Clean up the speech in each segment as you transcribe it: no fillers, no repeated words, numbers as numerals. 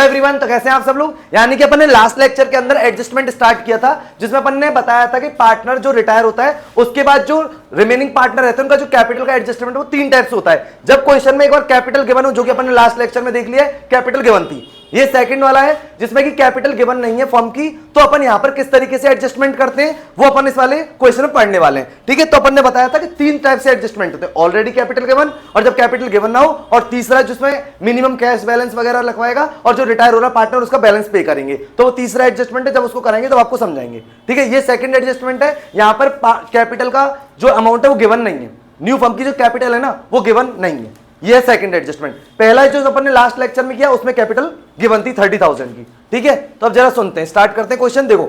Everyone, तो कैसे हैं आप सब लोग। यानी कि अपन ने लास्ट लेक्चर के अंदर एडजस्टमेंट स्टार्ट किया था, जिसमें अपन ने बताया था कि पार्टनर जो रिटायर होता है उसके बाद जो रिमेनिंग पार्टनर रहते हैं उनका जो कैपिटल का एडजस्टमेंट वो 3 टाइप्स होता है। जब क्वेश्चन में एक बार कैपिटल गिवन हो, जो कि अपन ने लास्ट लेक्चर में देख लिया है, कैपिटल गिवन थी। ये सेकंड वाला है जिसमें कि कैपिटल गिवन नहीं है फर्म की, तो अपन यहां पर किस तरीके से एडजस्टमेंट करते हैं वो अपन इस वाले क्वेश्चन में पढ़ने वाले हैं। ठीक है, तो अपन ने बताया था कि 3 टाइप से एडजस्टमेंट होते हैं, ऑलरेडी कैपिटल गिवन, और जब कैपिटल गिवन ना हो, और तीसरा जिसमें मिनिमम कैश बैलेंस वगैरह लिखवाएगा और जो रिटायर हो रहा पार्टनर उसका बैलेंस पे करेंगे, तो वो तीसरा एडजस्टमेंट है। जब उसको कराएंगे तो आपको समझाएंगे। ठीक है, ये सेकंड एडजस्टमेंट है। यहां पर कैपिटल का जो अमाउंट है वो गिवन नहीं है, न्यू फर्म की जो कैपिटल है ना वो गिवन नहीं है। ये सेकंड एडजस्टमेंट। पहला जो अपन ने लास्ट लेक्चर में किया उसमें कैपिटल गिवन थी 30,000 की। ठीक है, तो अब जरा सुनते हैं, स्टार्ट करते हैं क्वेश्चन। देखो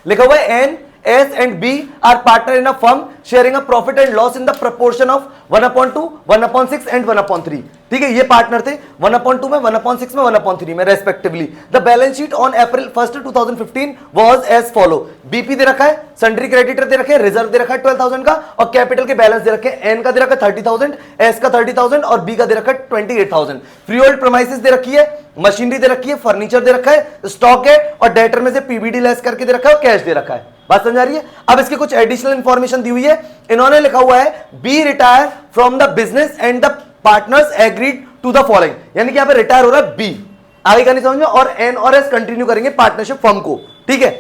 लिखा हुआ है N S and B are partner in a firm sharing a profit and loss in the proportion of 1/2, 1/6 and 1/3। ठीक है, ये पार्टनर थे 1/2 में, 1/6 में, 1/3 में respectively. The balance sheet on April 1, 2015 was as follow. BP दे रखा है, सन्ड्री क्रेडिटर दे रखे हैं, रिजर्व दे रखा है 12,000 का, और कैपिटल के बैलेंस दे रखे हैं। एन का दे रखा है 30,000, एस का 30,000 और बी का दे रखा है 28,000। फ्री होल्ड प्रीमाइसेस दे रखी है, मशीनरी दे रखी है, फर्नीचर दे रखा है, स्टॉक है, और डेटर में से पीबीडी लेस करके दे रखा है और कैश दे रखा है। बात समझ आ रही है। अब इसकी कुछ एडिशनल इंफॉर्मेशन दी हुई है। इन्होंने लिखा हुआ है B retire from the business and the partners agreed to the following, यानी कि यहां पे रिटायर हो रहा है बी, आगे का नहीं समझ में, और एन और एस कंटिन्यू करेंगे पार्टनरशिप फर्म को। ठीक है,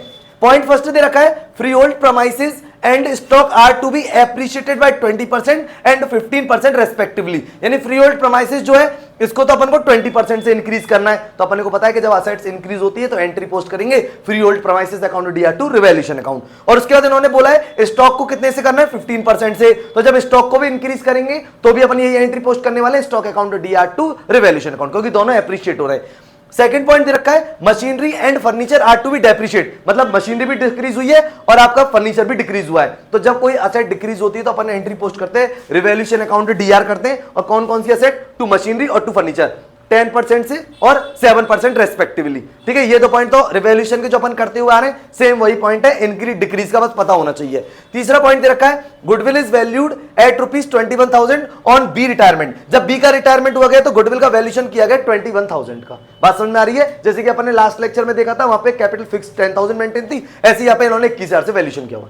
पॉइंट फर्स्ट दे रखा है freehold premises and stock are to be appreciated by 20% and 15% respectively. यानी फ्री होल्ड प्रीमाइसेस जो है इसको तो अपन को 20% से इंक्रीज करना है। तो अपन को पता है कि जब असेट्स इंक्रीज होती है तो एंट्री पोस्ट करेंगे freehold premises account DR to revaluation account. और उसके बाद इन्होंने बोला है स्टॉक को कितने से करना है, 15% से। तो जब स्टॉक को भी इंक्रीज करेंगे तो भी अपन ये एंट्री पोस्ट करने वाले stock account DR to revaluation account, क्योंकि दोनों एप्रिशिएट हो रहे हैं। सेकंड पॉइंट दे रखा है machinery and furniture are to be depreciate, मतलब मशीनरी भी डिक्रीज हुई है और आपका फर्नीचर भी डिक्रीज हुआ है। तो जब कोई असेट डिक्रीज होती है तो अपन एंट्री पोस्ट करते हैं, रिवैल्यूएशन अकाउंट डीआर करते हैं। और कौन कौन सी असेट, टू मशीनरी और टू फर्नीचर, 10% से और 7% रेस्पेक्टिवली। ठीक है, ये दो पॉइंट तो रिवैल्यूएशन के जो अपन करते हुए आ रहे हैं सेम वही पॉइंट है, इंक्रीज डिक्रीज का बस पता होना चाहिए। तीसरा पॉइंट दे रखा है goodwill is valued at ₹21,000 on B retirement. जब बी का रिटायरमेंट हुआ गया तो गुडविल का वैल्यूएशन किया गया 21,000 का। बात समझ में आ रही है। जैसे कि अपन ने लास्ट लेक्चर में देखा था, वहां पे कैपिटल फिक्स 10,000 मेंटेन थी, ऐसे यहाँ पे इन्होंने 21,000 से वैल्यूएशन किया हुआ।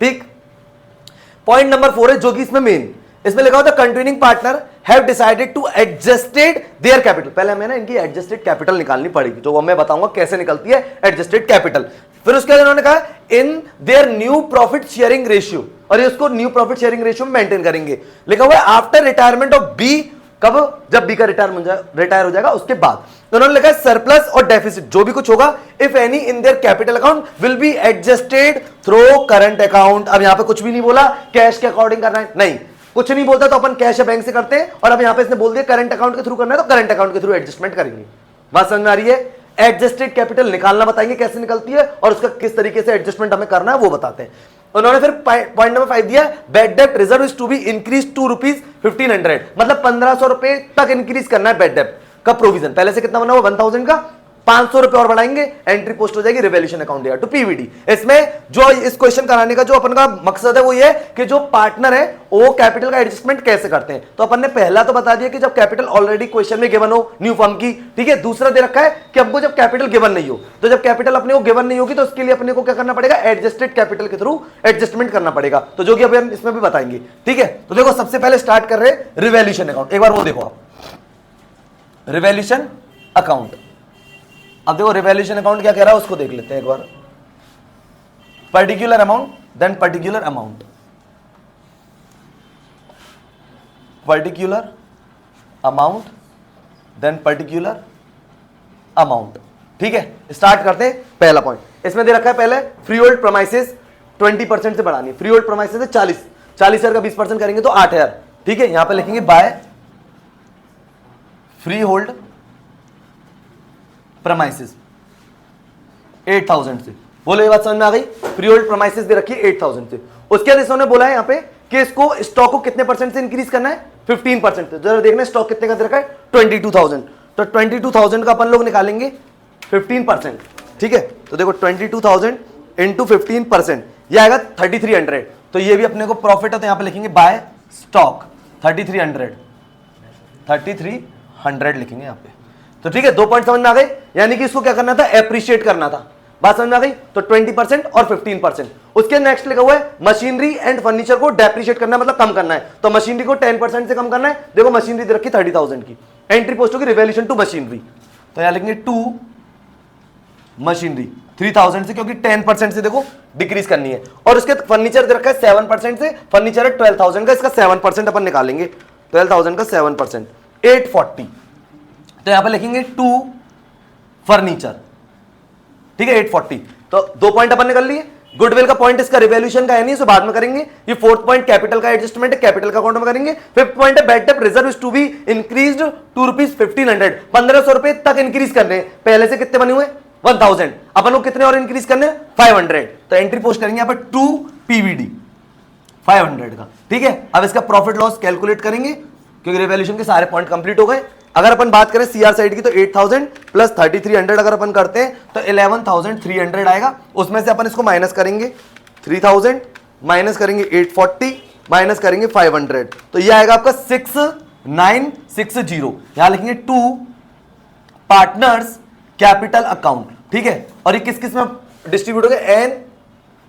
ठीक, पॉइंट नंबर 4 है जो कि इसमें मेन, इसमें लिखा होता है continuing partner have decided to adjusted their capital. पहले हमें ना इनकी एडजस्टेड कैपिटल निकालनी पड़ेगी, जो मैं बताऊंगा कैसे निकलती है एडजस्टेड कैपिटल। फिर उसके बाद इन्होंने कहा इन their new profit sharing ratio, और इसको न्यू प्रॉफिट शेयरिंग रेशियो में मेंटेन करेंगे। लिखा हुआ है आफ्टर रिटायरमेंट ऑफ बी, कब, जब बी का रिटायर हो जाएगा उसके बाद। तो उन्होंने लिखा है सरप्लस और डेफिसिट जो भी कुछ होगा if any in their capital account will be adjusted through current account. अब यहां पे कुछ भी नहीं बोला कैश के अकॉर्डिंग करना है, नहीं कुछ नहीं बोलता तो अपन कैश या बैंक से करते हैं, और अब यहां पे इसने बोल दिया करंट अकाउंट के थ्रू करना है तो करंट अकाउंट के थ्रू एडजस्टमेंट करेंगे। बात समझ में आ रही है। एडजस्टेड कैपिटल निकालना बताएंगे कैसे निकलती है और उसका किस तरीके से एडजस्टमेंट हमें करना है वो बताते हैं। उन्होंने फिर पॉइंट नंबर 5 दिया बैड डेप्ट reserve is to be increase to ₹1,500, मतलब 1,500 रुपए तक इंक्रीज करना है बैड डेप्ट का प्रोविजन। पहले से कितना बना हुआ 1,000 का, 500 रुपए और बढ़ाएंगे, एंट्री पोस्ट हो जाएगी revaluation account DR to PVD. इसमें जो इस क्वेश्चन कराने का जो अपन का मकसद है वो ये है कि जो पार्टनर है वो कैपिटल का एडजस्टमेंट कैसे करते हैं। तो अपन ने पहला तो बता दिया कि जब कैपिटल ऑलरेडी क्वेश्चन में गिवन हो न्यू फर्म की। ठीक है, दूसरा दे रखा है कि हमको जब कैपिटल गिवन नहीं हो, तो जब कैपिटल अपने को गिवन नहीं होगी तो उसके लिए अपने को क्या करना पड़ेगा, एडजस्टेड कैपिटल के थ्रू एडजस्टमेंट करना पड़ेगा। तो जो कि अभी हम इसमें भी बताएंगे। ठीक है, तो देखो सबसे पहले स्टार्ट कर रहे हैं रिवैल्यूएशन अकाउंट। एक बार वो देखो आप, रिवैल्यूएशन अकाउंट। अब देखो रिवैल्यूएशन अकाउंट क्या कह रहा है उसको देख लेते हैं एक बार। Particular amount then particular amount, particular amount then particular amount. ठीक है, स्टार्ट करते हैं। पहला पॉइंट इसमें दे रखा है पहले फ्री होल्ड प्रीमाइसेस 20% से बढ़ानी। फ्री होल्ड प्रीमाइसेस है 40,000 का 20% करेंगे तो 8,000। ठीक है, यहां पे लिखेंगे बाय फ्री होल्ड प्रीमाइसेस 8,000 से। बोलो ये बात समझ में आ गई। फ्री होल्ड प्रीमाइसेस दे रखी है 8,000 से। उसके बाद इन्होंने बोला है यहाँ पे कि इसको स्टॉक को कितने परसेंट से इंक्रीज करना है, 15% से। जरा देखना स्टॉक कितने का दे रखा है 22,000, तो 22,000 का अपन लोग निकालेंगे 15%। ठीक है, तो देखो 22,000 इंटू 15% ये आएगा 3,300। तो ये भी अपने को प्रॉफिट है, तो यहां पे लिखेंगे बाय स्टॉक 3,300 लिखेंगे यहां पे। तो ठीक है, 2 पॉइंट समझ में आ गए। यानी कि इसको क्या करना था, एप्रिशिएट करना था। बात समझ में आ गई। तो 20% और 15%। उसके नेक्स्ट लिखा हुआ है मशीनरी एंड फर्नीचर को डेप्रिशिएट करना है, मतलब कम करना है। तो मशीनरी को 10% से कम करना है। देखो मशीनरी दे रखी 30,000 की, एंट्री पोस्ट होगी रिवैल्यूएशन टू मशीनरी, तो यहां लिखेंगे टू मशीनरी 3000 से, क्योंकि 10% से देखो डिक्रीज करनी है। और उसके फर्नीचर दे रखा है 7% से, फर्नीचर है 12,000 का, इसका 7% अपन निकालेंगे, 12,000 का 7%, 840। तो यहां पर लिखेंगे टू फर्नीचर, ठीक है 840। तो 2 पॉइंट अपन निकल लिए। गुडविल का पॉइंट इसका रिवैल्यूएशन का है नहीं, इसे बाद में करेंगे। ये 4th पॉइंट कैपिटल का एडजस्टमेंट है, कैपिटल का अकाउंट में करेंगे। 5th पॉइंट है bad debt reserve is to be increased to rupees 1500, 1500 रुपए तक इंक्रीज करने हैं। पहले से कितने बने हुए 1000, अपन को कितने और इंक्रीज करने 500। तो एंट्री पोस्ट करेंगे यहाँ पर 2 PVD 500 का, ठीक है। अब इसका प्रॉफिट लॉस कैलकुलेट करेंगे, क्योंकि रिवैल्यूएशन के सारे पॉइंट कंप्लीट हो गए। अगर अपन बात करें सीआर साइड की, तो 8000 प्लस 3300 अगर अपन करते हैं तो 11300 आएगा। उसमें से अपन इसको माइनस करेंगे 3000, माइनस करेंगे 840, माइनस करेंगे 500, तो ये आएगा आपका 6960। यहां लिखेंगे टू पार्टनर्स कैपिटल अकाउंट, ठीक है। और ये किस किस में डिस्ट्रीब्यूट हो गए, एन,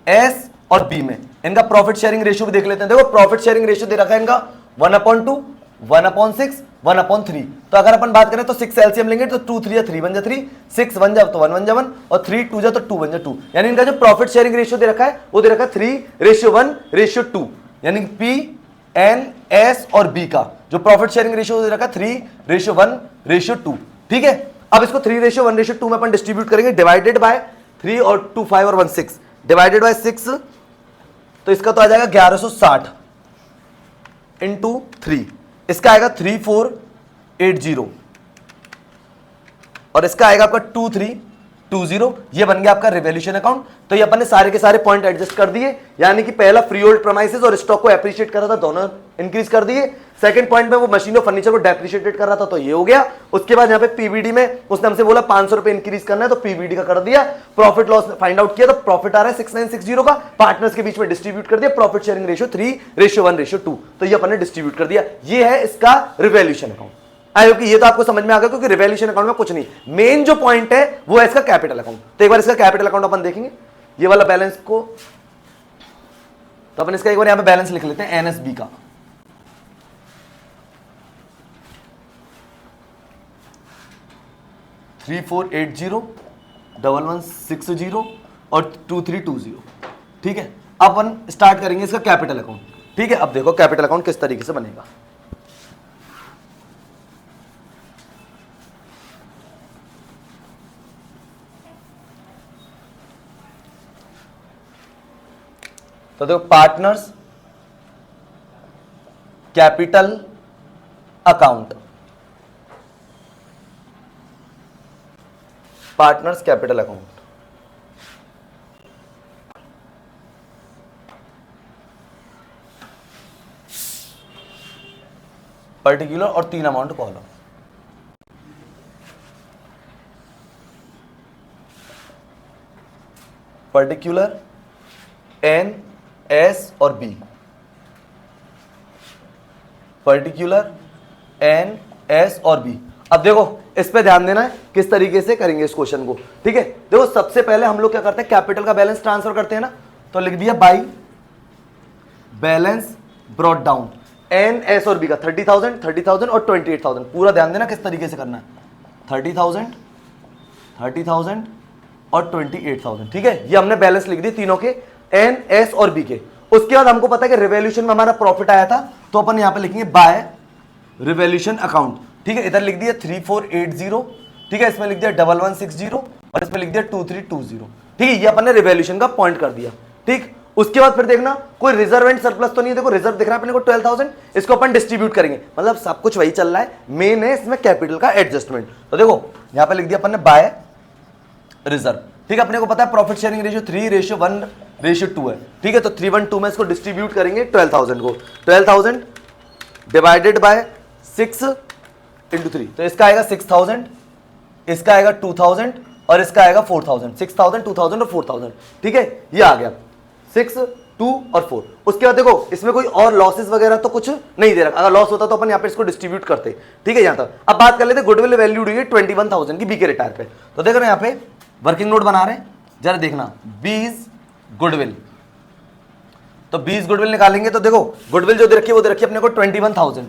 एस और बी में। इनका प्रॉफिट शेयरिंग रेशियो भी देख लेते हैं। देखो प्रॉफिट शेयरिंग रेशियो दे रखा है इनका 1/2, 1/6, 1/3। तो अगर अपन बात करें तो 6 एलसीएम लेंगे तो 2 3 या 3 बन जा 3, 6 बन जा तो 1 बन जा 1, और 3 2 जा तो 2 बन जा 2। यानी इनका जो प्रॉफिट शेयरिंग रेशियो दे रखा है वो दे रखा है 3:1:2, यानी पी, एन, एस और बी का जो प्रॉफिट शेयरिंग रेशियो दे रखा है 3:1:2, ठीक है। अब इसको 3:1:2 में अपन डिस्ट्रीब्यूट करेंगे, डिवाइडेड बाय 3 और 2 5 और 1 6, डिवाइडेड बाय 6, तो इसका तो आ जाएगा 1160 इंटू 3, इसका आएगा 3480, और इसका आएगा आपका 2320। ये बन गया आपका रिवैल्यूएशन अकाउंट। तो ये अपन ने सारे के सारे पॉइंट एडजस्ट कर दिए, यानी कि पहला फ्री होल्ड प्रमाइसेस और स्टॉक को एप्रिशिएट कर रहा था, दोनों इंक्रीज कर दिए। सेकंड पॉइंट में वो मशीन और फर्नीचर को डेप्रिशिएटेड कर रहा था, तो ये हो गया। उसके बाद यहाँ पे पीवीडी में उसने हमसे बोला 500 रुपए इंक्रीज करना है, तो पीवीडी का कर दिया। प्रॉफिट लॉस फाइंड आउट किया, तो प्रॉफिट आ रहा है 6960 का, पार्टनर्स के बीच में डिस्ट्रीब्यूट कर दिया। प्रॉफिट शेयरिंग रेशियो 3:1:2, तो ये अपन ने डिस्ट्रीब्यूट कर दिया। ये है इसका रिवैल्यूएशन अकाउंट। आई होप कि ये तो आपको समझ में आ गया, क्योंकि रिवैल्यूएशन अकाउंट में कुछ नहीं, मेन जो पॉइंट है वो है इसका कैपिटल अकाउंट। तो एक बार इसका कैपिटल अकाउंट अपन देखेंगे, ये वाला बैलेंस को, तो अपन इसका एक बार यहां पे बैलेंस लिख लेते हैं एनएसबी का। $3480,1160 और 2320, ठीक है। अब अपन स्टार्ट करेंगे इसका कैपिटल अकाउंट, ठीक है। अब देखो कैपिटल अकाउंट किस तरीके से बनेगा। तो देखो partners capital account, partners capital account, particular और 3 amount column. Particular, N, S और बी, पर्टिकुलर, एन, एस और बी। अब देखो इस पे ध्यान देना है किस तरीके से करेंगे इस क्वेश्चन को, ठीक है। देखो सबसे पहले हम लोग क्या करते हैं, कैपिटल का बैलेंस ट्रांसफर करते हैं ना, तो लिख दिया by balance brought down, N, S और बी का 30,000, 30,000 और 28,000। पूरा ध्यान देना किस तरीके से करना है, 30,000, 30,000 और 28,000, ठीक है। ये हमने बैलेंस लिख दिए तीनों के, एन, एस और बी के। उसके बाद हमको पता है कि रिवैल्यूएशन में हमारा प्रॉफिट आया था, तो अपन यहां पे लिखेंगे बाय रिवैल्यूएशन अकाउंट, ठीक है। इधर लिख दिया 3480, ठीक है। इसमें लिख दिया 1160 और इसमें लिख दिया 2320, ठीक है। ये अपन ने रिवैल्यूएशन का पॉइंट कर दिया, ठीक। उसके बाद फिर देखना कोई रिजर्व एंड सरप्लस तो नहीं है। देखो रिजर्व दिख रहा है अपने को 12,000, इसको अपन डिस्ट्रीब्यूट करेंगे, मतलब सब कुछ वही चल रहा है, मेन है इसमें कैपिटल का एडजस्टमेंट। तो देखो यहां पे लिख दिया अपन ने बाय रिजर्व, ठीक है। अपने को पता है प्रॉफिट शेयरिंग रेशियो 3:1:2 है, ठीक है। तो 3:1:2 में इसको डिस्ट्रीब्यूट करेंगे 12,000 को, 12,000 डिवाइडेड बाय 6 इंटू 3, तो इसका आएगा 6,000, इसका आएगा 2,000 और इसका आएगा 4,000, 6,000, 2,000 और 4,000, ठीक है। ये आ गया 6, 2 और 4। उसके बाद देखो इसमें कोई और लॉसेस वगैरह तो कुछ नहीं दे रखा, अगर लॉस होता तो अपन यहाँ पे इसको डिस्ट्रीब्यूट करते, ठीक है। यहाँ तक अब बात कर लेते गुडविल वैल्यूड हुई है 21,000 की बी के रिटायर पे। तो देखो ना यहाँ पे वर्किंग नोट बना रहे हैं, जरा देखना बीज गुडविल, तो 20 गुडविल निकालेंगे तो देखो गुडविल जो दे रखी है वो दे रखी है अपने को 21,000,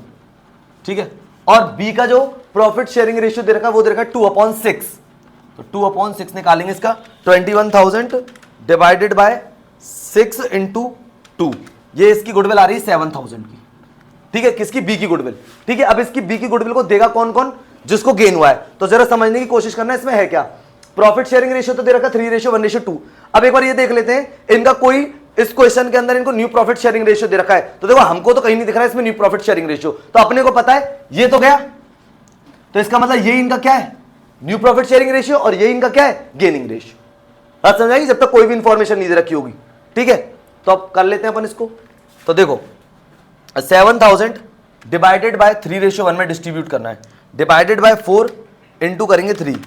ठीक है। और बी का जो प्रॉफिट शेयरिंग रेशियो दे रखा है वो दे रखा है 2/6, तो 2/6 निकालेंगे इसका 21,000 डिवाइडेड बाय 6 × 2, ये इसकी गुडविल आ रही है 7,000 की, ठीक है, किसकी बी की गुडविल, ठीक है। अब इसकी बी की गुडविल को देगा कौन कौन, जिसको गेन हुआ है। तो जरा समझने की कोशिश करना इसमें है क्या। प्रॉफिट शेयरिंग रेशियो तो दे रखा 3:1:2। अब एक बार ये देख लेते हैं इनका कोई इस क्वेश्चन के अंदर इनको न्यू प्रॉफिट शेयरिंग रेशियो दे रखा है, तो देखो हमको तो कहीं नहीं दिख रहा है इसमें न्यू प्रॉफिट शेयरिंग रेशियो, तो अपने को पता है ये तो गया, तो इसका मतलब ये इनका क्या है न्यू प्रॉफिट शेयरिंग रेशियो, और ये इनका क्या है गेनिंग रेशियो। बात समझ आएगी, जब तक कोई भी इंफॉर्मेशन नहीं दे रखी होगी, ठीक है। तो अब कर लेते हैं अपन इसको, तो देखो 7,000 डिवाइडेड बाय 3:1 में डिस्ट्रीब्यूट करना है, डिवाइडेड बाय 4 इंटू करेंगे 3,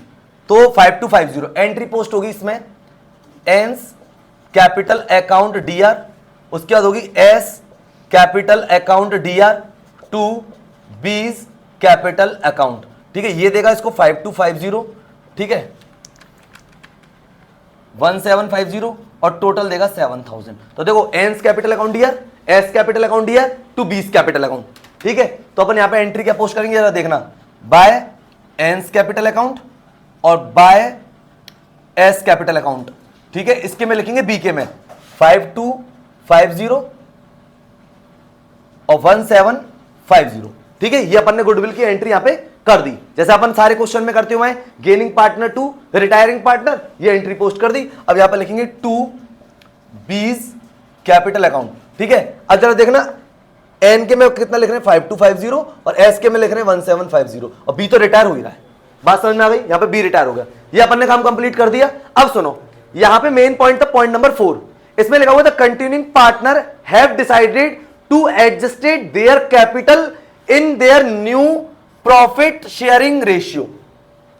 तो 5250 एंट्री पोस्ट होगी इसमें एंस कैपिटल अकाउंट डीआर, उसके बाद होगी S capital account DR to B's capital account, ठीक है। ये देगा इसको 5250, ठीक है 1750, और टोटल देगा 7,000। तो देखो A's capital account DR, A's capital account DR to B's capital account, ठीक है। तो अपन यहां पे एंट्री क्या पोस्ट करेंगे जरा देखना, बाय एंस कैपिटल अकाउंट और बाय एस कैपिटल अकाउंट, ठीक है। इसके में लिखेंगे बी के में 5250 और 1750, ठीक है। ये अपन ने गुडविल की एंट्री यहां पे कर दी, जैसे अपन सारे क्वेश्चन में करते हुए gaining partner to retiring partner, ये एंट्री पोस्ट कर दी। अब यहां पे लिखेंगे टू बीज कैपिटल अकाउंट, ठीक है। अब जरा देखना एन के में कितना लिख रहे हैं 5250 और एस के में लिख रहे हैं 1750, और बी तो रिटायर हो ही रहा है, बात समझ में आ गई। यहां पे बी रिटायर हो गया, ये अपन ने काम कंप्लीट कर दिया। अब सुनो यहां पे मेन पॉइंट था पॉइंट नंबर 4, इसमें लिखा हुआ था continuing partner have decided to adjusted their capital in their new profit sharing ratio,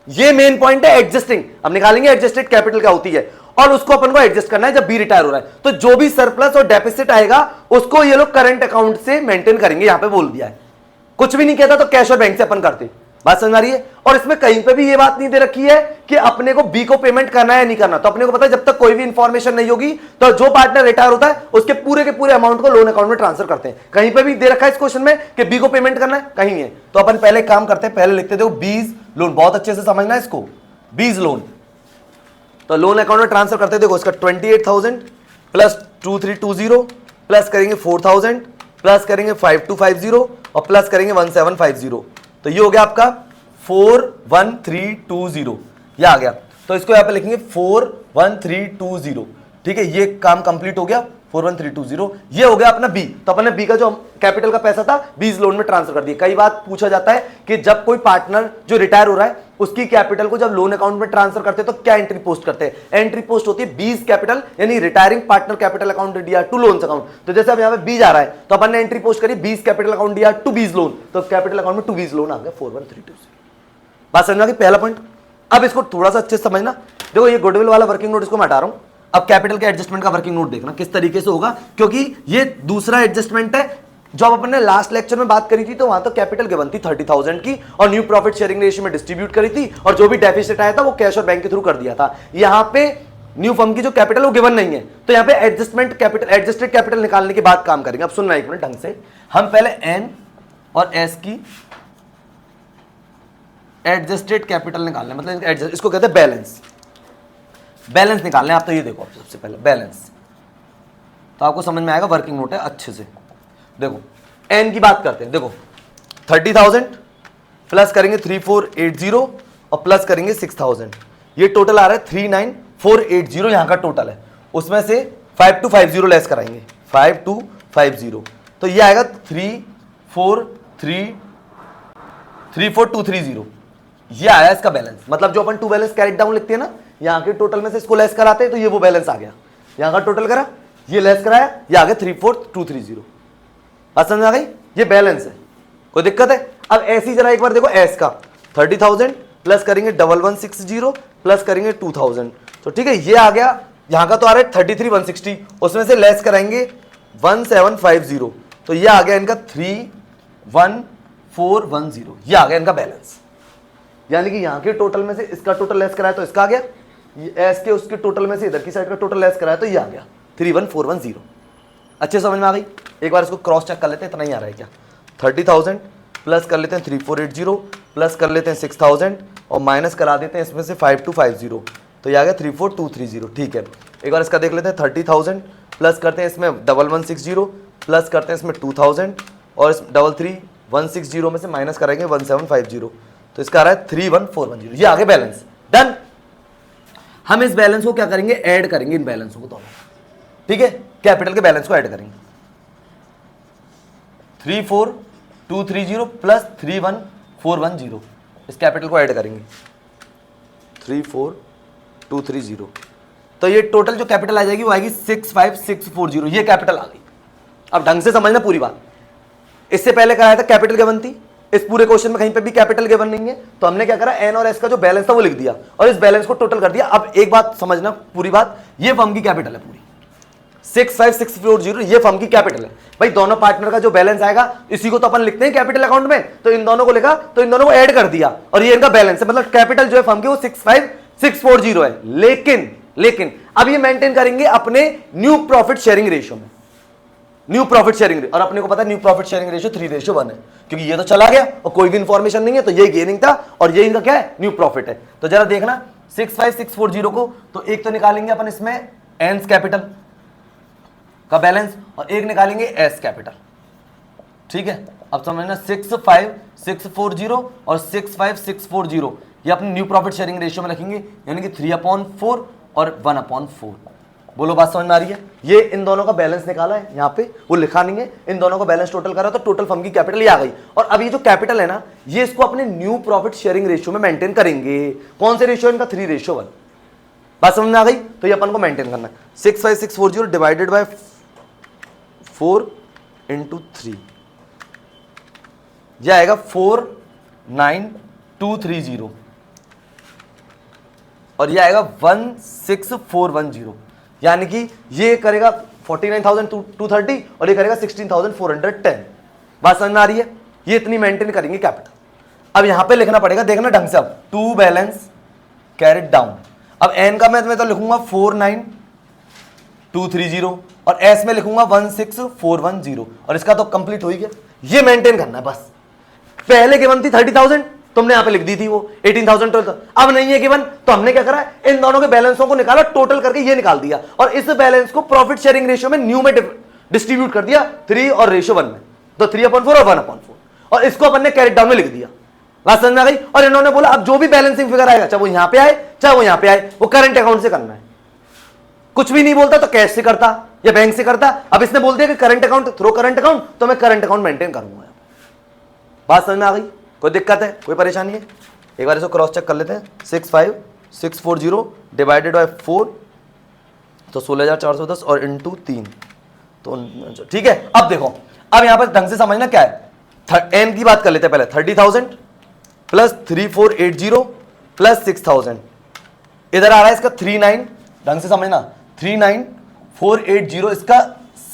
ये मेन पॉइंट है एडजस्टिंग। अब निकालेंगे एडजस्टेड कैपिटल क्या होती है, और उसको अपन को एडजस्ट करना है जब बी रिटायर हो रहा है। तो जो भी सरप्लस और डेफिसिट आएगा उसको ये लोग करंट अकाउंट से मेंटेन करेंगे, यहां पे बोल दिया है, कुछ भी नहीं कहता तो कैश और बैंक से अपन करते, बात समझ आ रही है। और इसमें कहीं पे भी ये बात नहीं दे रखी है कि अपने को बी को पेमेंट करना है या नहीं करना, तो अपने को पता है जब तक कोई भी इंफॉर्मेशन नहीं होगी तो जो पार्टनर रिटायर होता है उसके पूरे के पूरे अमाउंट को लोन अकाउंट में ट्रांसफर करते हैं। कहीं पे भी दे रखा है इस क्वेश्चन में कि बी को पेमेंट करना है, कहीं नहीं है। तो अपन पहले काम करते हैं, पहले लिखते देखो बीज लोन, बहुत अच्छे से समझना है इसको, बीज लोन। तो लोन अकाउंट में ट्रांसफर करते देखो इसका 28,000 प्लस 2320 प्लस करेंगे 4,000 प्लस करेंगे 5250 और प्लस करेंगे 1750, तो ये हो गया आपका 41320, ये आ गया। तो इसको यहां पे लिखेंगे 41320, ठीक है। ये काम कंप्लीट हो गया 41320, ये हो गया अपना बी। तो अपने बी का जो कैपिटल का पैसा था बीज लोन में ट्रांसफर कर दिया। कई बार पूछा जाता है कि जब कोई पार्टनर जो रिटायर हो रहा है उसकी कैपिटल को जब लोन अकाउंट में ट्रांसफर करते हैं तो क्या एंट्री पोस्ट करते हैं, एंट्री पोस्ट होती है बीज कैपिटल यानी retiring partner capital account DR to loans account. तो जैसे अब यहां पे बीज आ रहा है तो अपन ने एंट्री पोस्ट करी B's capital account DR to B's loan, तो कैपिटल अकाउंट में टू बीज लोन आ गया 41320। बात समझना कि पहला पॉइंट। अब इसको थोड़ा सा अच्छे से समझना, देखो ये गुडविल वाला वर्किंग नोट इसको मैं हटा रहा हूं। अब कैपिटल के एडजस्टमेंट का वर्किंग नोट देखना किस तरीके से होगा, क्योंकि ये दूसरा एडजस्टमेंट है। जो अपन ने लास्ट लेक्चर में बात करी थी तो वहां तो कैपिटल गिवन थी 30,000 की और न्यू प्रॉफिट शेयरिंग रेशियो में डिस्ट्रीब्यूट करी थी, और जो भी डेफिसिट आया था वो कैश और बैंक के थ्रू कर दिया था। यहां पे न्यू फर्म की जो कैपिटल वो गिवन नहीं है, तो यहां पे एडजस्टमेंट कैपिटल एडजस्टेड कैपिटल निकालने के बाद काम करेंगे। अब सुनना एक मिनट ढंग से, हम पहले एन और एस की एडजस्टेड कैपिटल निकालने, मतलब इसको कहते हैं बैलेंस, बैलेंस निकालने। आप तो ये देखो सबसे पहले बैलेंस, तो आपको समझ में आएगा, वर्किंग नोट है अच्छे से। देखो एन की बात करते हैं, देखो 30,000 प्लस करेंगे 3480 और प्लस करेंगे 6,000, ये टोटल आ रहा है 39,480, यहां का टोटल है। उसमें से 5250 लेस कराएंगे 5250, तो ये आएगा 34,230, ये आया इसका बैलेंस। मतलब जो अपन टू बैलेंस कैरेट डाउन लिखते हैं ना, यहां के टोटल में से इसको लेस कराते हैं तो ये वो बैलेंस आ गया। यहां का टोटल करा, ये लेस कराया, ये आ गया 34,230। बात समझ आ गई, ये बैलेंस है, कोई दिक्कत है। अब ऐसी जरा एक बार देखो एस का 30,000 प्लस करेंगे 1160 प्लस करेंगे 2,000, तो ठीक है ये आ गया यहां का तो आ रहा है 33,160, उसमें से लेस कराएंगे 1750, तो ये आ गया इनका 31410, ये आ गया इनका बैलेंस। यानी कि यहां के टोटल में से इसका टोटल लेस कराया तो इसका आ गया, एस के उसके टोटल में से इधर की साइड का टोटल लेस कराया तो ये आ गया 31410। अच्छे समझ में आ गई। एक बार इसको क्रॉस चेक कर लेते हैं, इतना ही आ रहा है क्या। 30,000 प्लस कर लेते हैं 3480 प्लस कर लेते हैं 6000 और माइनस करा देते हैं इसमें से 5250, तो ये आ गया 34230। ठीक है, एक बार इसका देख लेते हैं। 30,000 प्लस करते हैं इसमें 1160 प्लस करते हैं इसमें 2000 और इस 33160 में से माइनस करेंगे 1750, तो इसका आ रहा है 31410। ये आगे बैलेंस डन। हम इस बैलेंस को क्या करेंगे, ऐड करेंगे इन बैलेंसों को दोनों। ठीक है, कैपिटल के बैलेंस को ऐड करेंगे। 34230 प्लस 31410, इस कैपिटल को ऐड करेंगे 34230, तो ये टोटल जो कैपिटल आ जाएगी वो आएगी 65640। ये कैपिटल आ गई। अब ढंग से समझना पूरी बात। इससे पहले कहा था कैपिटल गिवन थी, इस पूरे क्वेश्चन में कहीं पे भी कैपिटल गिवन नहीं है, तो हमने क्या करा, एन और एस का जो बैलेंस था वो लिख दिया और इस बैलेंस को टोटल कर दिया। अब एक बात समझना पूरी बात, ये फर्म की कैपिटल है पूरी 65640, ये फर्म की कैपिटल है। भाई दोनों पार्टनर का जो बैलेंस आएगा इसी को तो अपन लिखते हैं कैपिटल अकाउंट में, तो इन दोनों को लिखा तो इन दोनों को ऐड कर दिया और ये इनका बैलेंस है। मतलब कैपिटल जो है फर्म की वो 65640 है। लेकिन अब ये मेंटेन करेंगे अपने न्यू प्रॉफिट शेयरिंग रेशियो में। न्यू प्रॉफिट शेयरिंग, और अपने को पता है न्यू प्रॉफिट शेयरिंग रेशियो 3:1 है, क्योंकि ये तो चला गया और कोई भी इंफॉर्मेशन नहीं है, तो ये गेनिंग था और ये इनका क्या है, न्यू प्रॉफिट है। तो जरा देखना 65640 को, तो एक तो निकालेंगे अपन इसमें एन्स कैपिटल का बैलेंस और एक निकालेंगे एस कैपिटल। ठीक है, अब समझना 65640 और 65640 ये अपने न्यू प्रॉफिट शेयरिंग रेशियो में रखेंगे, यानी कि 3/4 और 1/4। बोलो बात समझ में आ रही है। ये इन दोनों का बैलेंस निकाला है, यहाँ पे वो लिखा नहीं है, इन दोनों का बैलेंस टोटल करा तो टोटल फर्म की कैपिटल ये आ गई। और अब ये जो कैपिटल है ना, ये इसको अपने न्यू प्रॉफिट शेयरिंग रेशियो में मेंटेन करेंगे। कौन से रेशियो इनका, 3:1। बात समझ में आ गई। तो ये अपन को मेंटेन करना है। 65640 डिवाइडेड बाय 4 × 3, यह आएगा 49230 और यह आएगा 16410, यानी कि ये करेगा 49,230 और ये करेगा 16,410। बात समझ में आ रही है। ये इतनी मेंटेन करेंगे कैपिटल। अब यहां पे लिखना पड़ेगा, देखना ढंग से। अब टू बैलेंस कैरिड डाउन। अब एन का मैं तो लिखूंगा 49230 और एस में लिखूंगा 16410 और इसका तो कंप्लीट हो ही गया। ये मेंटेन करना है बस। पहले गिवन थी 30,000, तुमने यहां पे लिख दी थी वो 18,000 टोटल। अब नहीं है गिवन, तो हमने क्या करा, इन दोनों के बैलेंसों को निकाला, टोटल करके ये निकाल दिया और इस बैलेंस को प्रॉफिट शेयरिंग रेशियो में न्यू में डिस्ट्रीब्यूट कर दिया 3 और रेशियो 1 में, तो 3/4 और 1/4 और इसको अपन ने कैरेट डाउन में लिख दिया। बात समझ में आ गई। और इन्होंने बोला अब जो भी बैलेंसिंग फिगर आएगा, चाहे वो यहां पे आए चाहे वो यहां पे आए, वो करंट अकाउंट से करना है। कुछ भी नहीं बोलता तो कैश से करता या बैंक से करता। अब इसने बोल दिया कि current account through current account, तो मैं करंट अकाउंट मेंटेन करूंगा। बात समझ में आ गई। कोई दिक्कत है, कोई परेशानी है? एक बार इसको क्रॉस चेक कर लेते हैं। 65640 डिवाइडेड बाय 4 तो 16,410 और इंटू 3 तो ठीक है। अब देखो, अब यहां पर ढंग से समझना क्या है। एन की बात कर लेते हैं पहले। 30,000 प्लस 3480 प्लस 6,000, इधर आ रहा है इसका 39, ढंग से समझना 39,480 इसका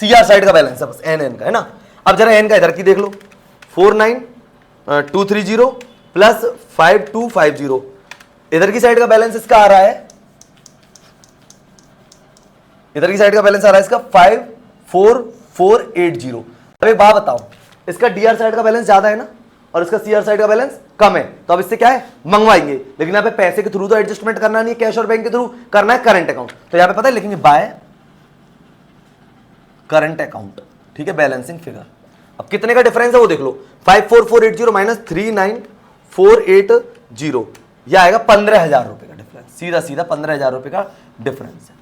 सीआर साइड का बैलेंस है बस, एन का है ना। अब जरा एन का इधर की देख लो, 49,230 प्लस 5250, इधर की साइड का बैलेंस इसका आ रहा है, इधर की साइड का बैलेंस आ रहा है इसका 54,480। अब एक बात बताओ, इसका डीआर साइड का बैलेंस ज्यादा है ना और इसका सीआर साइड का बैलेंस कम है, तो अब इससे क्या है, मंगवाएंगे। लेकिन यहाँ पे पैसे के थ्रू तो एडजस्टमेंट करना नहीं है, कैश और बैंक के थ्रू करना है करंट अकाउंट। तो यहाँ पे पता है लिखेंगे बाय करंट अकाउंट। ठीक है, बैलेंसिंग फिगर। अब कितने का डिफरेंस है वो देख लो, 54,480 माइनस 39,480, यह आएगा 15,000 रुपए का डिफरेंस। सीधा सीधा 15,000 रुपए का डिफरेंस है।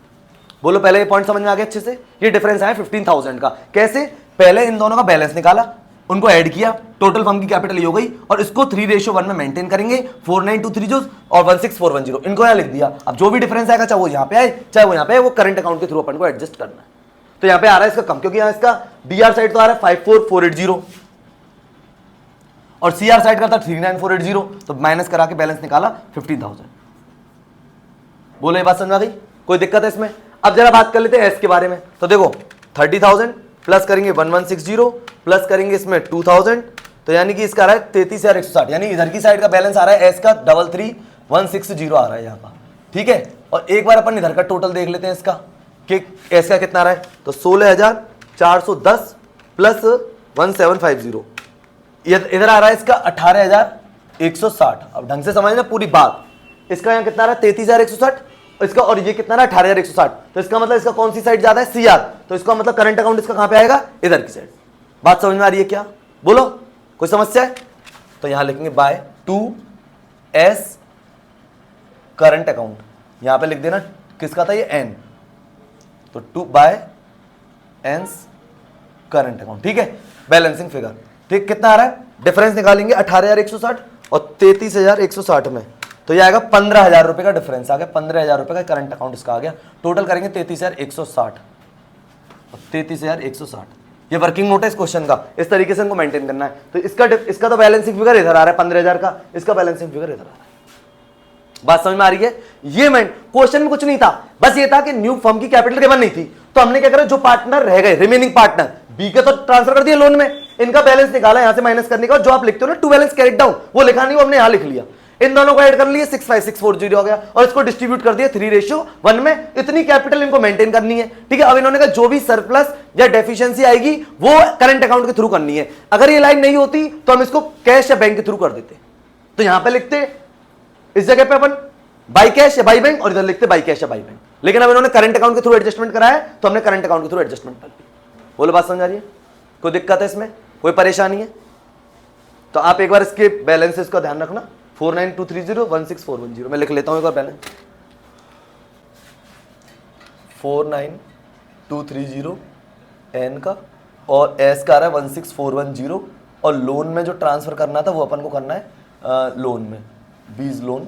बोलो पहले ये पॉइंट समझ में आ गया अच्छे से। ये डिफरेंस आया 15,000 का। कैसे, पहले इन दोनों का बैलेंस निकाला, उनको ऐड किया, टोटल फर्म की कैपिटल ये हो गई और इसको 3:1 में मेंटेन करेंगे। 49,230 और 16410 इनको यहां लिख दिया। अब जो भी डिफरेंस आएगा, चाहे वो यहां पे आए चाहे वो यहां पे आए, वो करंट अकाउंट के थ्रू अपन को एडजस्ट करना है। तो यहां पे आ रहा है इसका कम, क्योंकि यहां इसका डीआर साइड तो आ रहा है 54,480 और सीआर साइड का था 39,480, तो माइनस करा के बैलेंस निकाला 15,000। बोलो ये बात समझ आ गई, कोई दिक्कत है इसमें? अब जरा बात कर लेते हैं एस के बारे में। तो देखो 30,000 प्लस करेंगे 1160 प्लस करेंगे इसमें 2000, तो यानी कि इसका आ रहा है 33,160, यानी इधर की साइड का बैलेंस आ रहा है एस का 33,160 आ रहा है यहाँ का, ठीक है। और एक बार अपन इधर का टोटल देख लेते हैं इसका कि एस का कितना आ रहा है, तो 16,410 प्लस 1750, इधर आ रहा है इसका 18,160। अब ढंग से समझना पूरी बात, इसका यहाँ कितना आ रहा है 33,160 इसका, और ये कितना रहा 18,160, तो इसका मतलब इसका कौन सी साइड ज्यादा है, सीआर, तो इसका मतलब करंट अकाउंट इसका कहां पे आएगा, इधर की साइड। बात समझ में आ रही है क्या, बोलो कोई समस्या है? तो यहां लिखेंगे बाय 2S करंट अकाउंट, यहां पे लिख देना किसका था ये एन, तो 2 बाय एंस करंट अकाउंट, ठीक है। बैलेंसिंग फिगर, ठीक, कितना आ रहा है, डिफरेंस निकालेंगे 18,160 और 33,160 में, तो ये आएगा 15,000 रुपए का डिफरेंस आ गया, 15,000 रुपए का करंट अकाउंट इसका आ गया। टोटल करेंगे 33,160 और 33,160, ये वर्किंग नोट है इस क्वेश्चन का, इस तरीके से इनको मेंटेन करना है। तो इसका तो बैलेंसिंग फिगर इधर आ रहा है 15,000 का, इसका बैलेंसिंग फिगर इधर आ रहा है। बात समझ में आ रही है? ये क्वेश्चन में कुछ नहीं था, बस ये था कि न्यू फर्म की कैपिटल गिवन नहीं थी, तो हमने क्या करा, जो पार्टनर रह गए रिमेनिंग पार्टनर बी के तो ट्रांसफर कर दिया लोन में, इनका बैलेंस निकाला, यहां से माइनस करने का, जो आप लिखते हो ना टू बैलेंस कैरिड डाउन, वो लिखा नहीं, वो हमने यहां लिख लिया, इन दोनों को ऐड कर लिया 65640 हो गया, और इसको डिस्ट्रीब्यूट कर दिया 3:1 में। इतनी कैपिटल इनको मेंटेन करनी है, ठीक है। अब इन्होंने कहा जो भी सरप्लस या डेफिशिएंसी आएगी वो करंट अकाउंट के थ्रू करनी है। अगर ये लाइन नहीं होती तो हम इसको कैश या बैंक के थ्रू कर देते, तो यहां पे लिखते इस जगह पे अपन बाई कैश या बाई बैंक, और इधर लिखते बाई कैश या बाई बैंक, लेकिन अब इन्होंने करंट अकाउंट के थ्रू एडजस्टमेंट कराया तो हमने करंट अकाउंट के थ्रू एडजस्टमेंट कर ली। बोलो बात समझ आ रही है? कोई दिक्कत है इसमें, कोई परेशानी है? तो आप एक बार इसके बैलेंसेस का ध्यान रखना, 49230 16410, मैं लिख लेता हूं एक बार बैलेंस, 49230 एन का, और एस का आ रहा है 16410, और लोन में जो ट्रांसफर करना था वो अपन को करना है लोन में, बीज लोन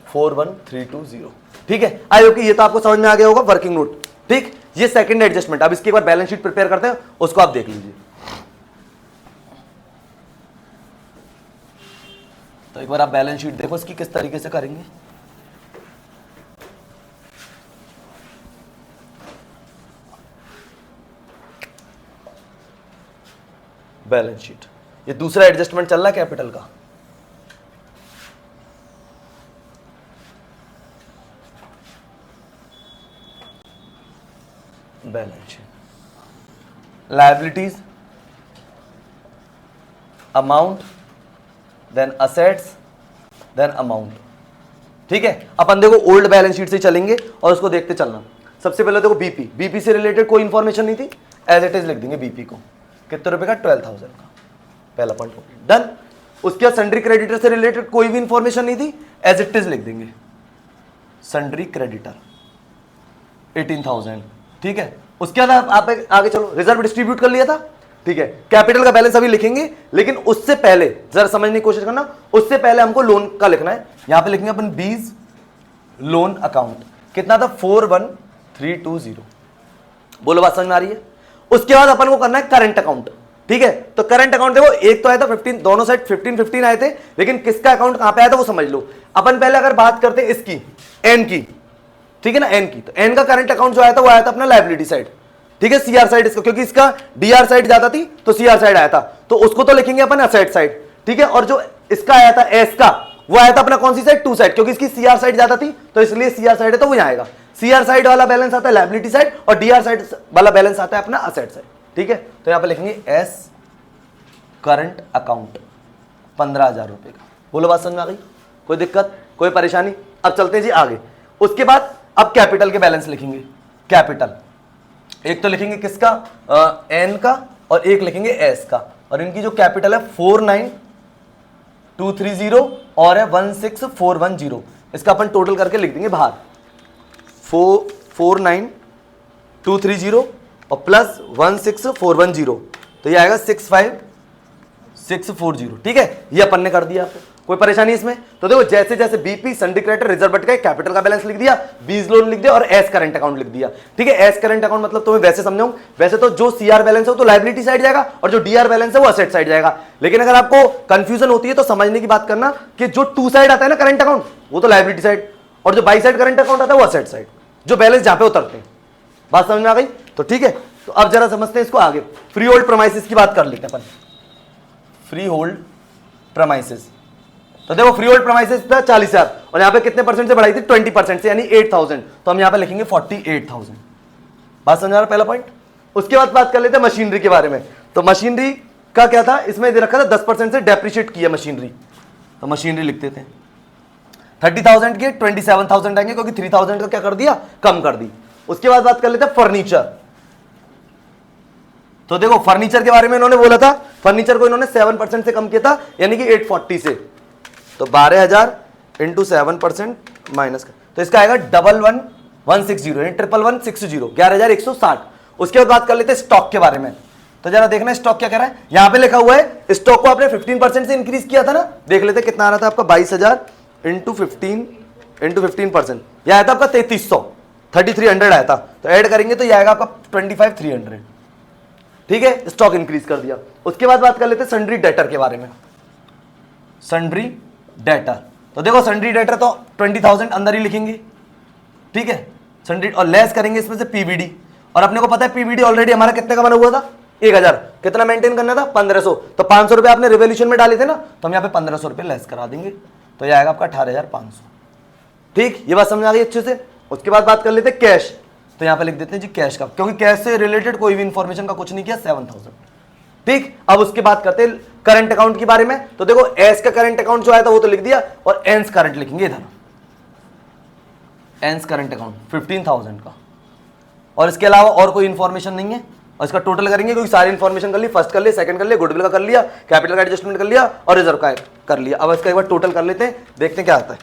41320, ठीक है। आई होप कि ये तो आपको समझ में आ गया होगा वर्किंग नोट, ठीक। ये सेकंड एडजस्टमेंट, अब इसके बाद बैलेंस शीट प्रिपेयर करते हैं, उसको आप देख लीजिए। तो एक बार आप बैलेंस शीट देखो इसकी किस तरीके से करेंगे। बैलेंस शीट, ये दूसरा एडजस्टमेंट चल रहा है कैपिटल का। Balance sheet, liabilities, amount, then assets, then amount, ठीक है। अपन देखो ओल्ड बैलेंस शीट से चलेंगे और उसको देखते चलना। सबसे पहले देखो बीपी, बीपी से रिलेटेड कोई इंफॉर्मेशन नहीं थी, एज इट इज लिख देंगे बीपी को, कितने रुपए का 12,000 का, पहला पॉइंट डन। उसके बाद सन्ड्री क्रेडिटर से रिलेटेड कोई भी इंफॉर्मेशन नहीं थी, एज इट इज लिख देंगे सन्ड्री क्रेडिटर 18,000, ठीक है। उसके बाद आप आगे चलो, रिजर्व डिस्ट्रीब्यूट कर लिया था, ठीक है। कैपिटल का बैलेंस अभी लिखेंगे, लेकिन उससे पहले जरा समझने की कोशिश करना, उससे पहले हमको लोन का लिखना है। यहां पे लिखेंगे अपन बीज लोन अकाउंट, कितना था 41320, बोलो बात समझ में आ रही है? उसके बाद अपन को करना है करंट अकाउंट, ठीक है। तो करंट अकाउंट देखो, एक तो आया था 15, दोनों साइड 15 आए थे, लेकिन किसका अकाउंट कहां पे आया था वो समझ लो। अपन पहले अगर बात करते हैं इसकी एन की, ठीक है ना, एन की, तो एन का करंट अकाउंट जो आया था वो आया था अपना लायबिलिटी साइड, ठीक है, सीआर साइड इसका, क्योंकि इसका डीआर साइड ज्यादा थी तो सीआर साइड आया था, तो उसको तो लिखेंगे अपन असेट साइड, ठीक है। और जो इसका आया था एस का, वो आया था अपना कौन सी साइड, टू साइड, क्योंकि इसकी सीआर साइड ज्यादा थी तो इसलिए सीआर साइड है तो वो यहाँ आएगा। सीआर साइड वाला बैलेंस आता है लायबिलिटी साइड, और डीआर साइड वाला बैलेंस आता है अपना असेट साइड, ठीक है। तो यहाँ पे लिखेंगे एस करंट अकाउंट 15,000 रुपए का। बोलो बात समझ में आ गई? कोई दिक्कत, कोई परेशानी? अब चलते हैं जी आगे। उसके बाद अब कैपिटल के बैलेंस लिखेंगे। कैपिटल एक तो लिखेंगे किसका, एन का, और एक लिखेंगे एस का, और इनकी जो कैपिटल है 49230 और है 16410, इसका अपन टोटल करके लिख देंगे बाहर, 49230 और प्लस 16410, तो ये आएगा 65640, ठीक है। ये अपन ने कर दिया, कोई परेशानी इसमें? तो देखो जैसे जैसे BP, sundry creditor, reserve but गए, कैपिटल का बैलेंस लिख दिया, बीज लोन लिख दिया, और एस करंट अकाउंट लिख दिया, ठीक है। एस करंट अकाउंट मतलब तुम्हें वैसे समझाऊं, वैसे तो जो सीआर बैलेंस है वो तो लायबिलिटी साइड जाएगा, और जो डीआर बैलेंस है वो असेट साइड जाएगा। लेकिन अगर आपको कंफ्यूजन होती है तो समझने की बात करना कि जो टू साइड आता है ना करंट अकाउंट, वो तो लायबिलिटी साइड, और जो बाई साइड करंट अकाउंट आता है वो असेट साइड, जो बैलेंस जहां पे उतरते हैं। बात समझ में आ गई? तो ठीक है, तो अब जरा समझते हैं इसको आगे। फ्री होल्ड प्रमाइसिस की बात कर लेते हैं अपन। फ्री होल्ड प्रमाइसिस, तो देखो फ्री होल्ड प्रमाइसिस था 40,000 और यहां पे कितने परसेंट से बढ़ाई थी? 20% से, यानी 8,000। तो हम यहां पे लिखेंगे 48,000। बात समझ आ रहा? पहला पॉइंट। उसके बाद बात कर लेते हैं मशीनरी के बारे में। तो मशीनरी का क्या था? इसमें दे रखा था 10% से डेप्रिशिएट किया मशीनरी, तो मशीनरी लिखते थे 30,000 के 27,000 आएंगे, क्योंकि 3,000 का क्या कर दिया? कम कर दी। उसके बाद बात कर लेते हैं फर्नीचर। तो देखो फर्नीचर के बारे में इन्होंने बोला था, फर्नीचर को इन्होंने 7% से कम किया था, यानी कि 840 से। तो 12,000 इंटू 7% माइनस का, तो इसका आएगा 11,160, यानी 11,160, 11,160। उसके बाद बात कर लेते हैं स्टॉक के बारे में। तो जरा देखना स्टॉक क्या कह रहा है। यहां पे लिखा हुआ है स्टॉक को आपने 15% से इंक्रीज किया था ना, देख लेते कितना आ रहा था आपका? 22,000 इंटू 15%, यह आया था आपका 3,300, 3,300 आया था। तो ऐड करेंगे तो यह आएगा आपका 25,300। ठीक है, स्टॉक इंक्रीज कर दिया। उसके बाद बात कर लेते हैं सन्ड्री डेटर के बारे में। सन्ड्री डेटर, तो देखो सन्ड्री डेटर तो 20,000 अंदर ही लिखेंगे, ठीक है, सन्ड्री, और लेस करेंगे इसमें से पीवीडी। और अपने को पता है पीवीडी ऑलरेडी हमारा कितने का बना हुआ था? 1,000। कितना मेंटेन करना था? 1,500। तो 500 रुपए आपने रिवोल्यूशन में डाले थे ना, तो हम यहाँ पे 1,500 रुपए लेस करा देंगे, तो यह आएगा आपका 18,500। ठीक, ये बात समझ आ गई अच्छे से। उसके बाद बात कर लेते हैं कैश। तो यहां पे लिख देते हैं जी कैश का, क्योंकि कैश से रिलेटेड कोई भी इंफॉर्मेशन का कुछ नहीं किया, 7,000। ठीक, अब उसके बाद करते हैं करंट अकाउंट के बारे में। तो देखो एस का करंट अकाउंट जो आया था वो तो लिख दिया, और एंस करंट लिखेंगे इधर, एंस करंट अकाउंट 15,000 का। और इसके अलावा और कोई इंफॉर्मेशन नहीं है, और इसका टोटल करेंगे, क्योंकि सारी इंफॉर्मेशन कर ली, फर्स्ट कर लिया, सेकंड कर लिया, गुडविल का कर लिया, कैपिटल का एडजस्टमेंट कर लिया, और रिजर्व का कर लिया। अब इसका एक बार टोटल कर लेते हैं, देखते हैं क्या आता है।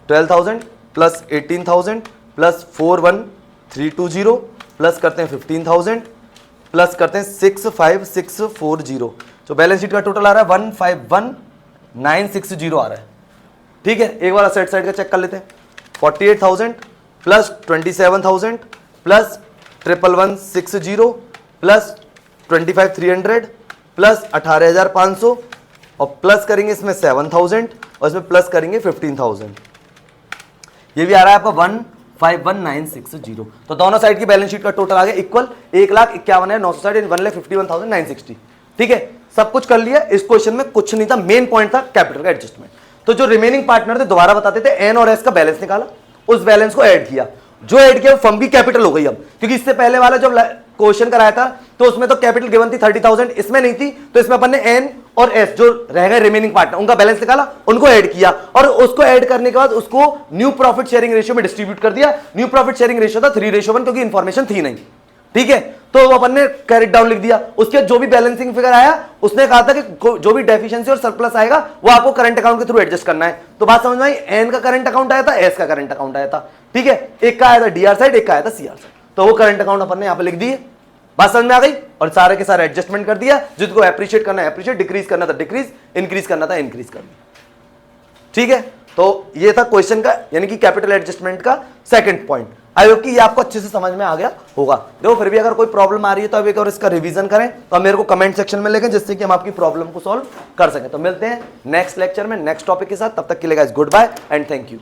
12,000 प्लस 18,000 प्लस 41,320 प्लस करते हैं 15,000 प्लस करते हैं 65,640। तो बैलेंस शीट का टोटल आ रहा है 151,960 आ रहा है। ठीक है, एक बार सेट साइड का चेक कर लेते हैं। 48,000 प्लस 27,000 प्लस 11,160 प्लस 25,300 प्लस 18,500, और प्लस करेंगे इसमें 7,000, और इसमें प्लस करेंगे 15,000। ये भी आ रहा है आपका 151,960। तो दोनों साइड की बैलेंस शीट का टोटल आ गया इक्वल 1,51,960, 1,51,960। ठीक है, सब कुछ कर लिया। इस क्वेश्चन में कुछ नहीं था, मेन पॉइंट था कैपिटल का एडजस्टमेंट। तो जो रिमेनिंग पार्टनर थे दोबारा बताते थे, एन और एस का बैलेंस निकाला, उस बैलेंस को ऐड किया, जो ऐड किया फर्म की कैपिटल हो गई। अब क्योंकि इससे पहले वाला जो क्वेश्चन कराया था तो उसमें तो कैपिटल गिवन थी 30,000, इसमें नहीं थी, तो इसमें अपन ने एन और एस जो रह गए रिमेनिंग पार्टनर, उनका बैलेंस निकाला, उनको ऐड किया, और उसको ऐड करने के बाद उसको न्यू प्रॉफिट शेयरिंग रेशियो में डिस्ट्रीब्यूट कर दिया। न्यू प्रॉफिट शेयरिंग रेशियो था 3:1, क्योंकि इंफॉर्मेशन थी नहीं। ठीक है, तो अपन ने कैरेट डाउन लिख दिया। उसके जो भी बैलेंसिंग फिगर आया, उसने कहा था कि जो भी डेफिशिएंसी और सरप्लस आएगा वो आपको करंट अकाउंट के थ्रू एडजस्ट करना है। तो बात समझ में आई? एन का करंट अकाउंट आया था, एस का करंट अकाउंट आया था। ठीक है, एक का आया था डीआर साइड, एक का आया था सीआर साइड, तो वो करंट अकाउंट अपन ने यहां पे लिख दिए। बात समझ में आ गई? और सारे के सारे एडजस्टमेंट कर दिया, जिसको अप्रिशिएट करना है अप्रिशिएट, डिक्रीज करना था डिक्रीज, इंक्रीज करना था इंक्रीज कर दिया। ठीक है, तो ये था क्वेश्चन का, यानी कि कैपिटल एडजस्टमेंट का सेकंड पॉइंट। आई होप कि ये आपको अच्छे से समझ में आ गया होगा। देखो फिर भी अगर कोई प्रॉब्लम आ रही है तो अब एक और इसका रिवीजन करें, तो मेरे को कमेंट सेक्शन में लिखें, जिससे कि हम आपकी प्रॉब्लम को सॉल्व कर सकें। तो मिलते हैं नेक्स्ट लेक्चर में नेक्स्ट टॉपिक के साथ, तब तक के लिए guys good bye and thank you.